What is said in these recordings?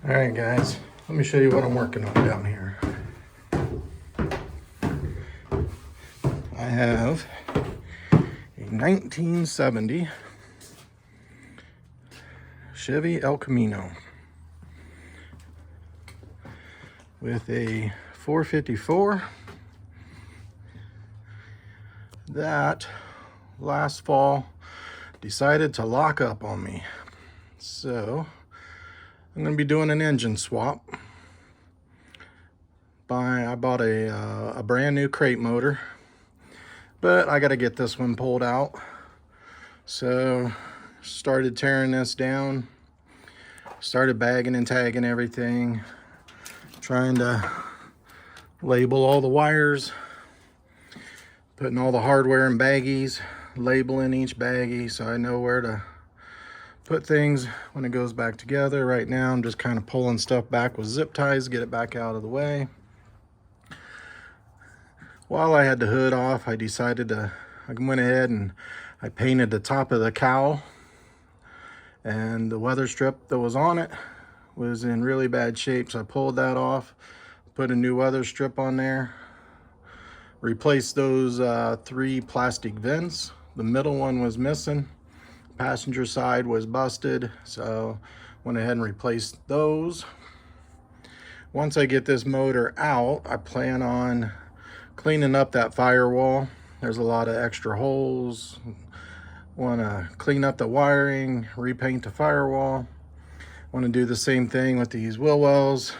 All right, guys, let me show you what I'm working on down here. I have a 1970 Chevy El Camino with a 454 that last fall decided to lock up on me. So I'm going to be doing an engine swap. I bought a brand new crate motor, but I got to get this one pulled out. So started tearing this down, started bagging and tagging everything, trying to label all the wires, putting all the hardware in baggies, labeling each baggie so I know where to put things when it goes back together. Right now I'm just kind of pulling stuff back with zip ties, get it back out of the way. While I had the hood off, I went ahead and I painted the top of the cowl, and the weather strip that was on it was in really bad shape, so I pulled that off, put a new weather strip on there, replaced those 3 plastic vents. The middle one was missing, passenger side was busted, so went ahead and replaced those. Once I get this motor out, I plan on cleaning up that firewall. There's a lot of extra holes. Want to clean up the wiring, repaint the firewall. Want to do the same thing with these wheel wells.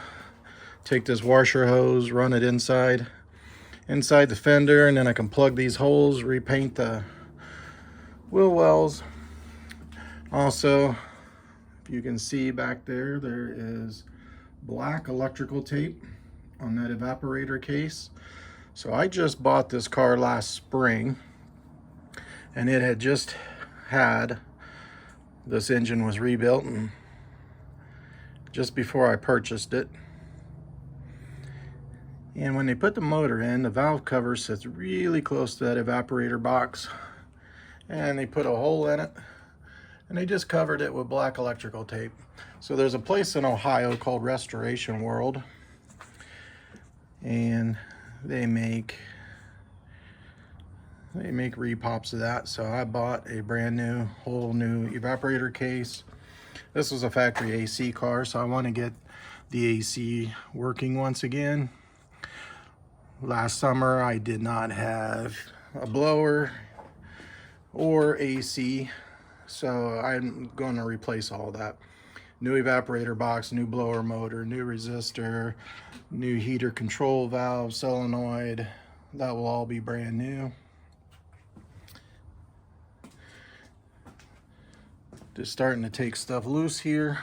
Take this washer hose, run it inside the fender, and then I can plug these holes, repaint the wheel wells. Also, if you can see back there, there is black electrical tape on that evaporator case. So I just bought this car last spring, and it had just had, this engine was rebuilt and just before I purchased it. And when they put the motor in, the valve cover sits really close to that evaporator box, and they put a hole in it and they just covered it with black electrical tape. So there's a place in Ohio called Restoration World, and they make repops of that. So I bought a brand new, whole new evaporator case. This was a factory AC car, so I want to get the AC working once again. Last summer I did not have a blower or AC, so I'm going to replace all that. New evaporator box, new blower motor, new resistor, new heater control valve, solenoid. That will all be brand new. Just starting to take stuff loose here.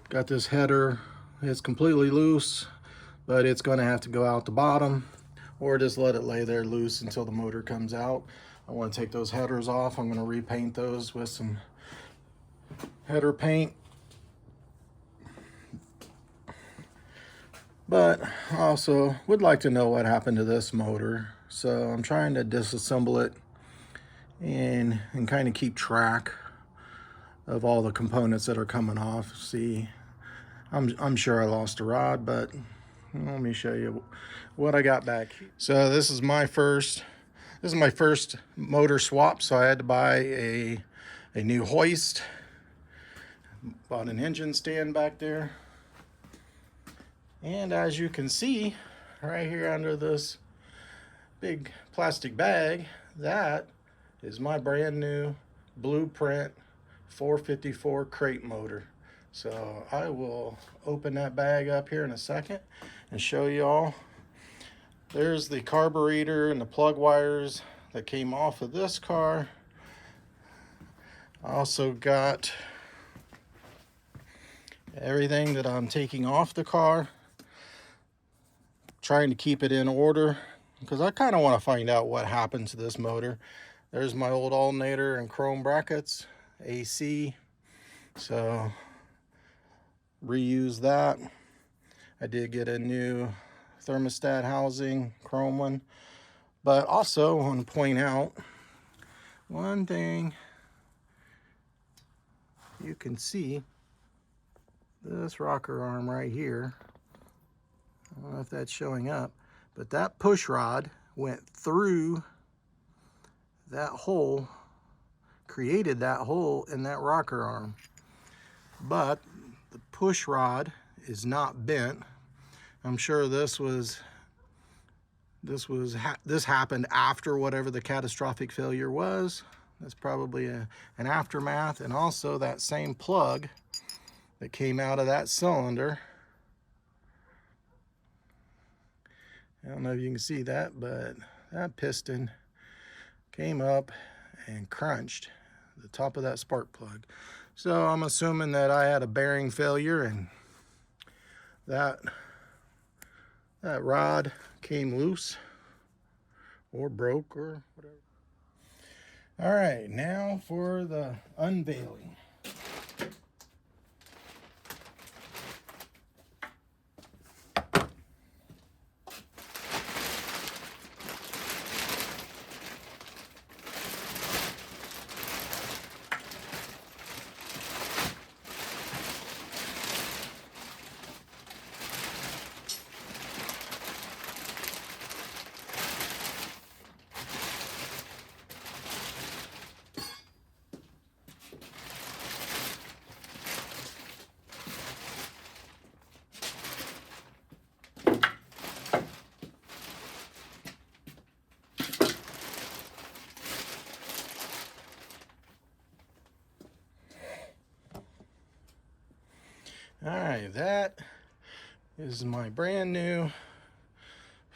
Got this header, it's completely loose, but it's going to have to go out the bottom, or just let it lay there loose until the motor comes out. I want to take those headers off. I'm going to repaint those with some header paint. But also would like to know what happened to this motor, so I'm trying to disassemble it and kind of keep track of all the components that are coming off. See, I'm sure I lost a rod, but let me show you what I got back. So this is my first motor swap, so I had to buy a new hoist. Bought an engine stand back there, and as you can see right here under this big plastic bag, that is my brand new Blueprint 454 crate motor. So I will open that bag up here in a second and show you all. There's the carburetor and the plug wires that came off of this car. I also got everything that I'm taking off the car, trying to keep it in order because I kind of want to find out what happened to this motor. There's my old alternator and chrome brackets, AC, so reuse that. I did get a new thermostat housing, chrome one, but also I want to point out one thing. You can see this rocker arm right here, I don't know if that's showing up, but that push rod went through that hole, created that hole in that rocker arm. But the push rod is not bent. I'm sure this happened after whatever the catastrophic failure was. That's probably an aftermath. And also that same plug that came out of that cylinder, I don't know if you can see that, but that piston came up and crunched the top of that spark plug. So I'm assuming that I had a bearing failure and that rod came loose or broke or whatever. All right, now for the unveiling. All right, that is my brand new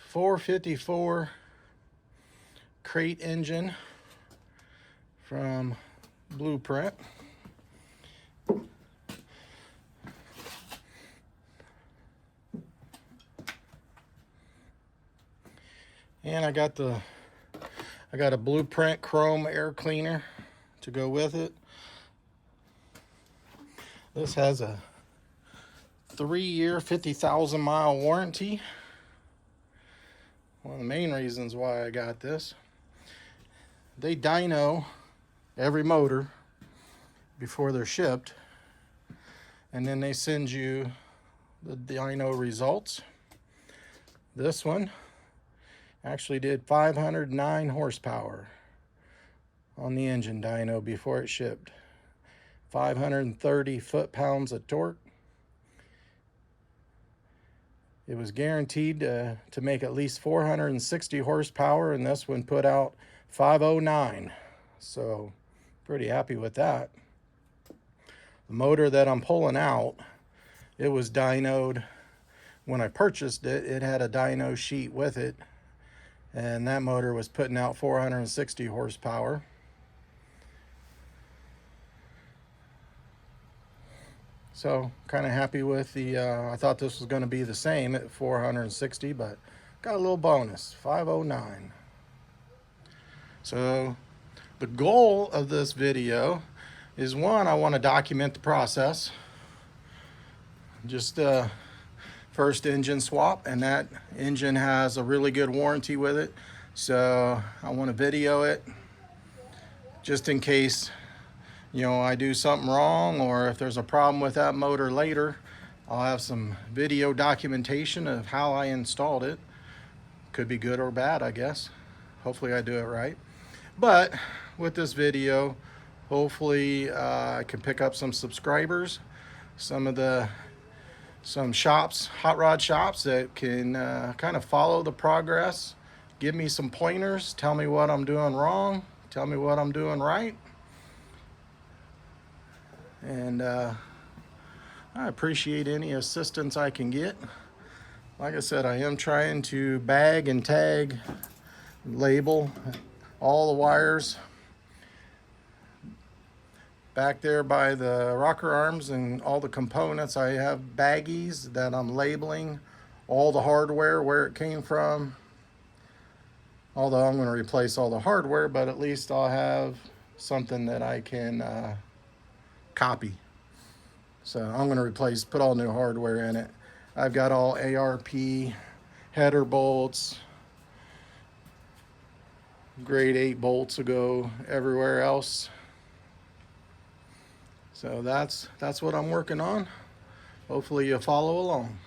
454 crate engine from Blueprint. And I got a Blueprint chrome air cleaner to go with it. This has a 3-year, 50,000 mile warranty. One of the main reasons why I got this. They dyno every motor before they're shipped, and then they send you the dyno results. This one actually did 509 horsepower on the engine dyno before it shipped. 530 foot-pounds of torque. It was guaranteed to make at least 460 horsepower, and this one put out 509. So pretty happy with that. The motor that I'm pulling out, it was dynoed. When I purchased it, it had a dyno sheet with it, and that motor was putting out 460 horsepower. So kind of happy with the, I thought this was going to be the same at 460, but got a little bonus, 509. So the goal of this video is, one, I want to document the process. Just first engine swap, and that engine has a really good warranty with it. So I want to video it just in case, you know, I do something wrong, or if there's a problem with that motor later, I'll have some video documentation of how I installed it. Could be good or bad, I guess. Hopefully I do it right. But with this video, hopefully I can pick up some subscribers, some shops, hot rod shops that can kind of follow the progress, give me some pointers, tell me what I'm doing wrong, tell me what I'm doing right. And I appreciate any assistance I can get. Like I said, I am trying to bag and tag, label all the wires. Back there by the rocker arms and all the components, I have baggies that I'm labeling all the hardware, where it came from. Although I'm going to replace all the hardware, but at least I'll have something that I can copy. So I'm going to put all new hardware in it. I've got all ARP header bolts, grade 8 bolts to go everywhere else. So that's what I'm working on. Hopefully you'll follow along.